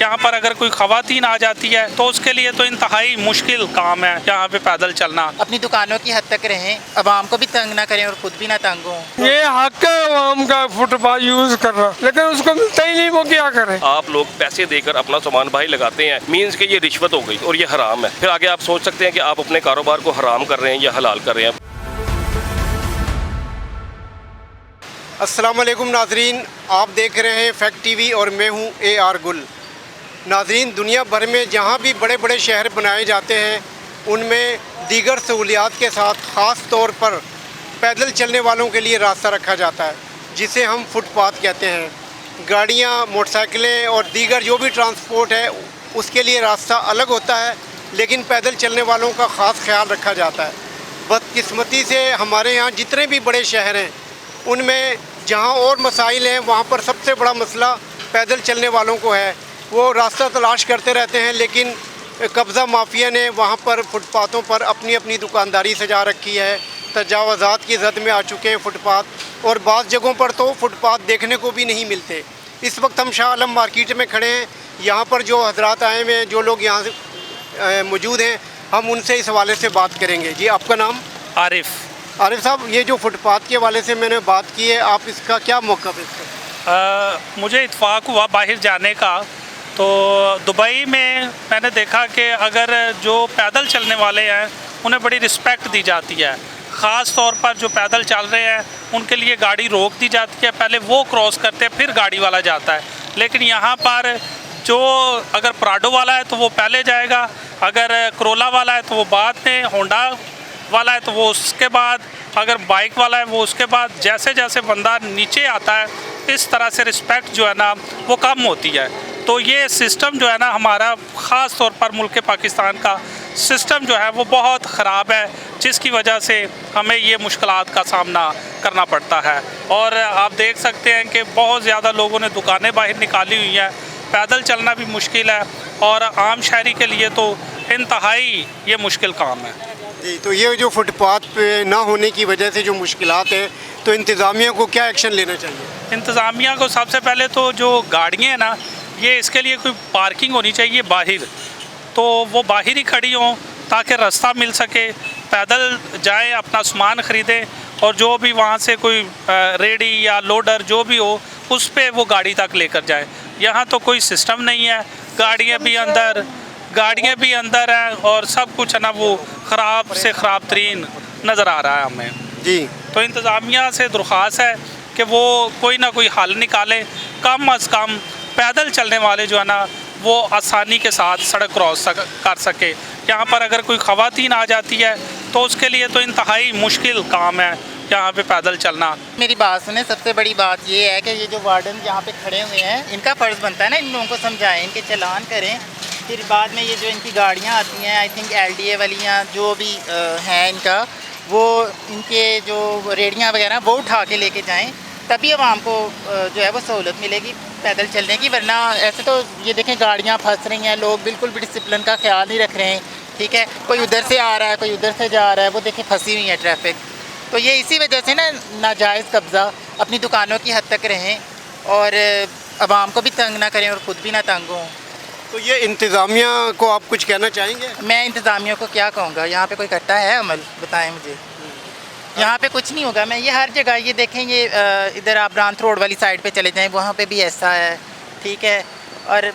यहाँ पर अगर कोई खवातीन आ जाती है तो उसके लिए तो इंतहाई मुश्किल काम है यहाँ पे पैदल चलना। अपनी दुकानों की हद तक रहें, अवाम को भी तंग ना करें और खुद भी ना तंग हों। ये हक है अवाम का फुटपाथ यूज करना, लेकिन उसको मिलता ही नहीं, वो क्या करे। आप लोग पैसे देकर अपना सामान भाई लगाते हैं, मीन्स के ये रिश्वत हो गई और ये हराम है। फिर आगे आप सोच सकते हैं कि आप अपने कारोबार को हराम कर रहे हैं या हलाल कर रहे हैं। अस्सलाम वालेकुम नाजरीन, आप देख रहे हैं फैक्ट टीवी और मैं हूं AR गुल। नाजरीन, दुनिया भर में जहां भी बड़े बड़े शहर बनाए जाते हैं उनमें दीगर सहूलियात के साथ ख़ास तौर पर पैदल चलने वालों के लिए रास्ता रखा जाता है, जिसे हम फुटपाथ कहते हैं। गाड़ियां, मोटरसाइकिलें और दीगर जो भी ट्रांसपोर्ट है उसके लिए रास्ता अलग होता है, लेकिन पैदल चलने वालों का ख़ास ख्याल रखा जाता है। बदकिस्मती से हमारे यहाँ जितने भी बड़े शहर हैं उनमें जहाँ और मसाइल हैं वहाँ पर सबसे बड़ा मसला पैदल चलने वालों को है। वो रास्ता तलाश करते रहते हैं, लेकिन कब्ज़ा माफिया ने वहाँ पर फुटपाथों पर अपनी अपनी दुकानदारी सजा रखी है। तजावज़ात की जद में आ चुके हैं फुटपाथ, और बाज़ जगहों पर तो फुटपाथ देखने को भी नहीं मिलते। इस वक्त हम शाह आलम मार्केट में खड़े हैं। यहाँ पर जो हजरात आए हुए हैं, जो लोग यहाँ से मौजूद हैं, हम उनसे इस हवाले से बात करेंगे। जी, आपका नाम? आरिफ साहब, ये जो फुटपाथ के हवाले से मैंने बात की है, आप इसका क्या मौक़िफ़ है इसका? मुझे इत्फाक हुआ बाहर जाने का, तो दुबई में मैंने देखा कि अगर जो पैदल चलने वाले हैं उन्हें बड़ी रिस्पेक्ट दी जाती है। ख़ास तौर पर जो पैदल चल रहे हैं उनके लिए गाड़ी रोक दी जाती है, पहले वो क्रॉस करते हैं फिर गाड़ी वाला जाता है। लेकिन यहाँ पर जो अगर प्राडो वाला है तो वो पहले जाएगा, अगर करोला वाला है तो वो बाद में, होंडा वाला है तो वो उसके बाद, अगर बाइक वाला है वो उसके बाद। जैसे जैसे बंदा नीचे आता है इस तरह से रिस्पेक्ट जो है ना वो कम होती है। तो ये सिस्टम जो है ना हमारा, ख़ास तौर पर मुल्क पाकिस्तान का सिस्टम जो है वो बहुत ख़राब है, जिसकी वजह से हमें ये मुश्किलात का सामना करना पड़ता है। और आप देख सकते हैं कि बहुत ज़्यादा लोगों ने दुकानें बाहर निकाली हुई हैं, पैदल चलना भी मुश्किल है और आम शहरी के लिए तो इंतहाई ये मुश्किल काम है। जी, तो ये जो फुटपाथ पे ना होने की वजह से जो मुश्किलात है, तो इंतज़ामिया को क्या एक्शन लेना चाहिए? इंतज़ामिया को सबसे पहले तो जो गाड़ियाँ हैं ना, ये इसके लिए कोई पार्किंग होनी चाहिए बाहर, तो वो बाहर ही खड़ी हों ताकि रास्ता मिल सके, पैदल जाएं, अपना सामान ख़रीदें, और जो भी वहाँ से कोई रेडी या लोडर जो भी हो उस पर वो गाड़ी तक लेकर जाए। यहाँ तो कोई सिस्टम नहीं है, गाड़ियाँ भी अंदर हैं और सब कुछ है ना वो ख़राब से ख़राब तरीन नज़र आ रहा है हमें। जी, तो इंतज़ामिया से दरख्वास्त है कि वो कोई ना कोई हल निकाले, कम अज़ कम पैदल चलने वाले जो है ना वो आसानी के साथ सड़क क्रॉस कर सके। यहाँ पर अगर कोई खवातीन आ जाती है तो उसके लिए तो इंतहाई मुश्किल काम है यहाँ पे पैदल चलना। मेरी बात सुने, सबसे बड़ी बात ये है कि ये जो वार्डन यहाँ पे खड़े हुए हैं, इनका फ़र्ज़ बनता है ना इन लोगों को समझाएं, इनके चलान करें। फिर बाद में ये जो इनकी गाड़ियाँ आती हैं, आई थिंक LDA वालियाँ जो भी हैं इनका, वो इनके जो रेडियाँ वगैरह वो उठा के लेके जाएं, तभी आवाम को जो है वो सहूलत मिलेगी पैदल चलने की। वरना ऐसे तो ये देखें गाड़ियाँ फंस रही हैं, लोग बिल्कुल भी डिसिप्लिन का ख्याल नहीं रख रहे हैं। ठीक है, कोई उधर से आ रहा है, कोई उधर से जा रहा है, वो देखें फंसी हुई है ट्रैफिक। तो ये इसी वजह से ना नाजायज़ कब्ज़ा, अपनी दुकानों की हद तक रहें और आवाम को भी तंग ना करें और ख़ुद भी ना तंग हों। तो ये इंतज़ामिया को आप कुछ कहना चाहेंगे? मैं इंतज़ामिया को क्या कहूँगा, यहाँ पे कोई करता है अमल, बताएं मुझे। यहाँ पे कुछ नहीं होगा। मैं ये हर जगह ये देखेंगे, इधर आप ब्रांथ रोड वाली साइड पे चले जाएं, वहाँ पे भी ऐसा है। ठीक है, और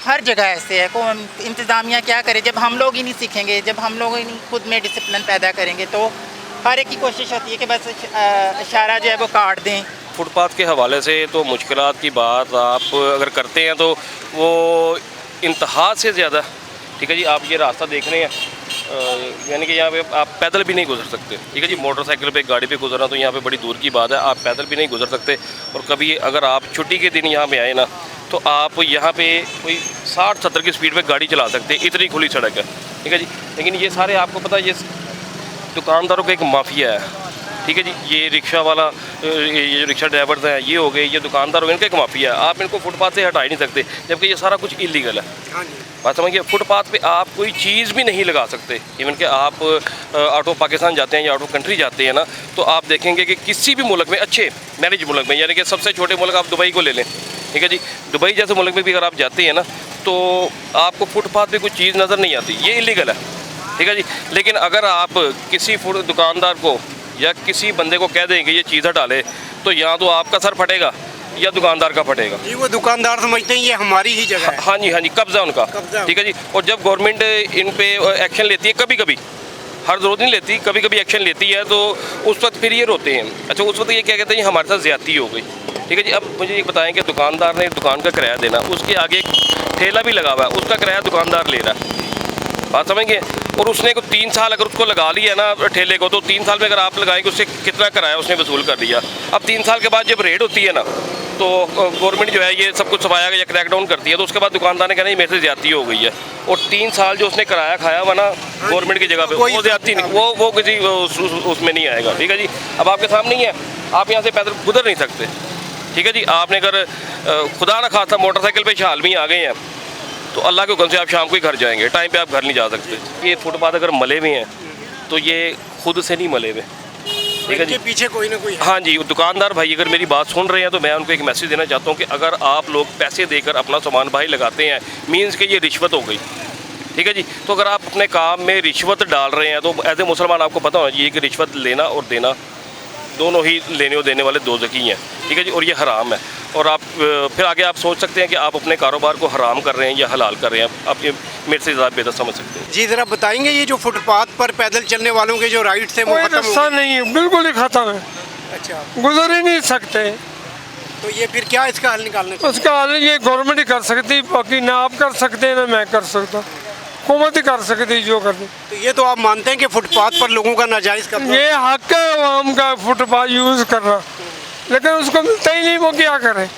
हर जगह ऐसे है। कौन इंतज़ामिया क्या करे? जब हम लोग ही नहीं सीखेंगे, जब हम लोग ही नहीं खुद में डिसिप्लिन पैदा करेंगे, तो हर एक की कोशिश होती है कि बस इशारा जो है वो काट दें। फुटपाथ के हवाले से तो मुश्किलात की बात आप अगर करते हैं तो वो इंतहा से ज़्यादा, ठीक है जी, आप ये रास्ता देख रहे हैं, यानी कि यहाँ पे आप पैदल भी नहीं गुजर सकते। ठीक है जी, मोटरसाइकिल पे, गाड़ी पे गुजरना तो यहाँ पे बड़ी दूर की बात है, आप पैदल भी नहीं गुजर सकते। और कभी अगर आप छुट्टी के दिन यहाँ पे आए ना, तो आप यहाँ पे कोई 60-70 की स्पीड पे गाड़ी चला सकते, इतनी खुली सड़क है। ठीक है जी, लेकिन ये सारे आपको पता है ये दुकानदारों का एक माफिया है। ठीक है जी, ये रिक्शा वाला, ये जो रिक्शा ड्राइवर्स हैं ये हो गए, ये दुकानदार हो गए, इनका एक माफिया है। आप इनको फुटपाथ से हटा ही नहीं सकते, जबकि ये सारा कुछ इलीगल है। बात समझिए, फुटपाथ पे आप कोई चीज़ भी नहीं लगा सकते। इवन कि आप आउट ऑफ पाकिस्तान जाते हैं या आउट ऑफ कंट्री जाते हैं ना, तो आप देखेंगे कि किसी भी मुल्क में, अच्छे मैनेज मुल्क में, यानी कि सबसे छोटे मुल्क आप दुबई को ले लें, ठीक है जी, दुबई जैसे मुल्क में भी अगर आप जाते हैं ना, तो आपको फुटपाथ पे कोई चीज़ नज़र नहीं आती, ये इलीगल है, ठीक है जी। लेकिन अगर आप किसी दुकानदार को या किसी बंदे को कह दें कि ये चीज़ हटा ले, तो या तो आपका सर फटेगा या दुकानदार का फटेगा। जी, वो दुकानदार समझते हैं ये हमारी ही जगह है। हाँ जी, हाँ जी, कब्ज़ा उनका, ठीक है जी। और जब गवर्नमेंट इन पे एक्शन लेती है, कभी कभी, हर रोज़ नहीं लेती, कभी कभी एक्शन लेती है, तो उस वक्त फिर ये रोते हैं। अच्छा, उस वक्त ये क्या कहते हैं, हमारे साथ ज़्यादती हो गई, ठीक है जी। अब मुझे ये बताएं कि दुकानदार ने दुकान का किराया देना, उसके आगे एक ठेला भी लगा हुआ है, उसका किराया दुकानदार ले रहा है, बात समझेंगे। और उसने को 3 साल अगर उसको लगा लिया ना ठेले को, तो 3 साल में अगर आप लगाएंगे उससे कितना किराया उसने वसूल कर लिया। अब 3 साल के बाद जब रेड होती है ना, तो गवर्नमेंट जो है ये सब कुछ छुपाया या क्रैकडाउन करती है, तो उसके बाद दुकानदार ने कहना मेरे से ज़्यादती हो गई है। और 3 साल जो उसने किराया खाया हुआ ना गवर्नमेंट की जगह पे, वो ज़्यादती नहीं, वो किसी उसमें नहीं आएगा, ठीक है जी। अब आपके सामने ही है, आप यहाँ से पैदल गुजर नहीं सकते, ठीक है जी। आपने अगर खुदा ना खासा मोटरसाइकिल पे हाल में आ गए हैं, तो अल्लाह के हुक्म से आप शाम को ही घर जाएंगे, टाइम पे आप घर नहीं जा सकते। ये फुटपाथ अगर मले हुए हैं तो ये खुद से नहीं मले हुए, ठीक है जी, पीछे कोई ना कोई है। हाँ जी। दुकानदार भाई अगर मेरी बात सुन रहे हैं तो मैं उनको एक मैसेज देना चाहता हूँ कि अगर आप लोग पैसे देकर अपना सामान भाई लगाते हैं, मीन्स कि ये रिश्वत हो गई, ठीक है जी। तो अगर आप अपने काम में रिश्वत डाल रहे हैं, तो एज ए मुसलमान आपको पता होना चाहिए कि रिश्वत लेना और देना दोनों ही लेने और देने वाले दोज़खी हैं, ठीक है जी, और ये हराम है। और आप फिर आगे आप सोच सकते हैं कि आप अपने कारोबार को हराम कर रहे हैं या हलाल कर रहे हैं, आप ये मेरे से ज़्यादा बेहतर समझ सकते हैं। जी, ज़रा बताएंगे ये जो फुटपाथ पर पैदल चलने वालों के जो राइट्स हैं वो कोई खत्म हो रास्ता नहीं है, बिल्कुल ही खत्म है, अच्छा, गुजर ही नहीं सकते। तो ये फिर क्या इसका हल निकालना चाहिए? उसका हल ये गवर्नमेंट ही कर सकती, बाकी ना आप कर सकते हैं ना मैं कर सकता, हुकूमत ही कर सकती जो करती। तो ये तो आप मानते हैं कि फुटपाथ पर लोगों का नाजायज़ कब्जा? ये हक है आवाम का फुटपाथ यूज़ करना, लेकिन उसको मिलता ही नहीं, वो क्या करें।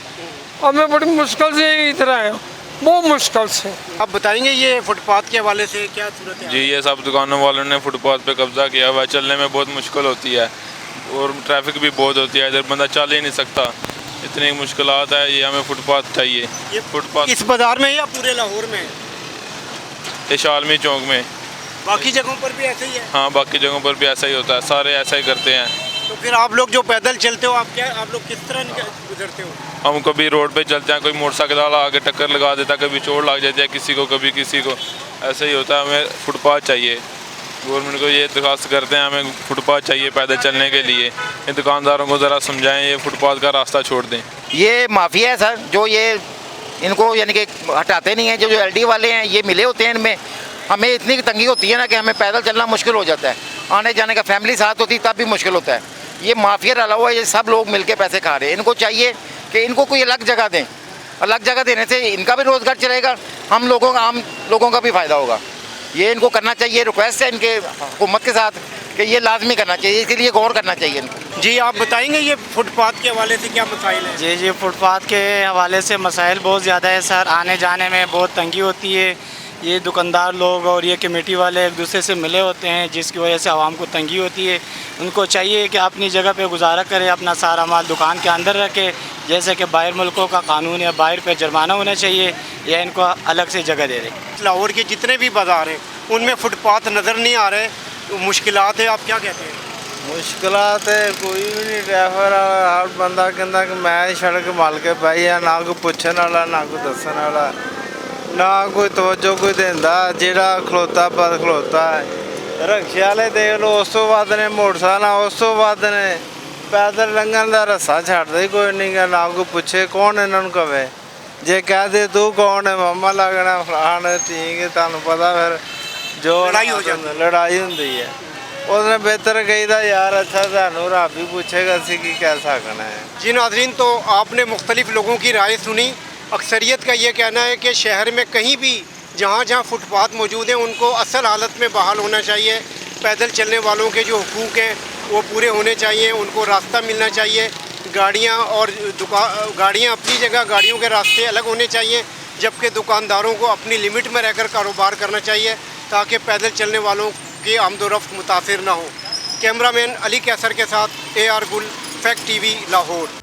अब मैं बड़ी मुश्किल से इधर आया, बहुत मुश्किल से। आप बताएंगे ये फुटपाथ के हवाले से क्या सूरत है? जी, ये सब दुकानों वालों ने फुटपाथ पे कब्जा किया हुआ है, चलने में बहुत मुश्किल होती है और ट्रैफिक भी बहुत होती है, इधर बंदा चल ही नहीं सकता, इतनी मुश्किलात है। ये हमें फुटपाथ चाहिए। ये फुटपाथ इस बाज़ार में या पूरे लाहौर में? ये शालमी चौक में। बाकी जगहों पर भी ऐसे ही है? हाँ, बाकी जगहों पर भी ऐसा ही होता है, सारे ऐसा ही करते हैं। तो फिर आप लोग जो पैदल चलते हो, आप लोग किस तरह गुजरते हो? हम कभी रोड पे चलते हैं, कोई मोटरसाइकिल वाला आगे टक्कर लगा देता है, कभी चोट लग जाती है किसी को, कभी किसी को, ऐसा ही होता है। हमें फुटपाथ चाहिए, गवर्नमेंट को ये दरख्वास्त करते हैं, हमें फुटपाथ चाहिए पैदल चलने के लिए। इन दुकानदारों को ज़रा समझाएं, ये फुटपाथ का रास्ता छोड़ दें। ये माफिया है सर, जो ये इनको यानी कि हटाते नहीं हैं। जो LD वाले हैं ये मिले होते हैं इनमें। हमें इतनी तंगी होती है ना कि हमें पैदल चलना मुश्किल हो जाता है, आने जाने का फैमिली साथ होती तब भी मुश्किल होता है। ये माफिया डाला हुआ है, ये सब लोग मिलके पैसे खा रहे हैं। इनको चाहिए कि इनको कोई अलग जगह दें, अलग जगह देने से इनका भी रोज़गार चलेगा, आम लोगों का भी फ़ायदा होगा। ये इनको करना चाहिए, रिक्वेस्ट है इनके हुकूमत के साथ कि ये लाजमी करना चाहिए, इसके लिए गौर करना चाहिए इनको। जी, आप बताएंगे ये फुटपाथ के हवाले से क्या मसाइल हैं? जी, फुटपाथ के हवाले से मसाइल बहुत ज़्यादा है सर, आने जाने में बहुत तंगी होती है। ये दुकानदार लोग और ये कमेटी वाले एक दूसरे से मिले होते हैं, जिसकी वजह से आवाम को तंगी होती है। उनको चाहिए कि अपनी जगह पे गुजारा करें, अपना सारा माल दुकान के अंदर रखें, जैसे कि बाहर मुल्कों का कानून है, बाहर पे जुर्माना होना चाहिए, या इनको अलग से जगह दे दें। लाहौर के जितने भी बाज़ार हैं उनमें फुटपाथ नज़र नहीं आ रहे, मुश्किलात है, आप क्या कहते हैं? मुश्किलात है कोई भी नहीं, ड्राइवर हर बंदा कहता कि मैं सड़क मल के बही है, ना कोई पूछने वाला ना कोई दसन वाला, ना कोई तवज्जो कोई देंदा, जेड़ा खलोता पर खलोता है। रक्शे वाले देख लो, उस तो बाद ने मोटरसाइकिल, उस तो बाद ने पैदल लंघन का रस्सा छड्डदा ही कोई नहीं गा, ना कोई पूछे कौन इन्हों कवे। जे कह दे तू कौन है, मम्मा लगना फलान, ठीक है, तुहानू पता फिर जो लड़ाई हो जाती, लड़ाई होंदी है। उसने बेहतर कहीदा यार अच्छा सानू रब ही पूछेगा असी की कह सकना है। जी नाज़रीन, तो आपने मुख्तलिफ लोगों की राय सुनी। अक्सरियत का ये कहना है कि शहर में कहीं भी जहाँ जहाँ फुटपाथ मौजूद हैं उनको असल हालत में बहाल होना चाहिए। पैदल चलने वालों के जो हुकूक हैं वो पूरे होने चाहिए, उनको रास्ता मिलना चाहिए। गाड़ियाँ और गाड़ियाँ अपनी जगह, गाड़ियों के रास्ते अलग होने चाहिए, जबकि दुकानदारों को अपनी लिमिट में रहकर कारोबार करना चाहिए ताकि पैदल चलने वालों की आमदोरफ्त मुतासिर ना हो। कैमरामैन अली कैसर के साथ AR गुल, फैक्ट TV, लाहौर।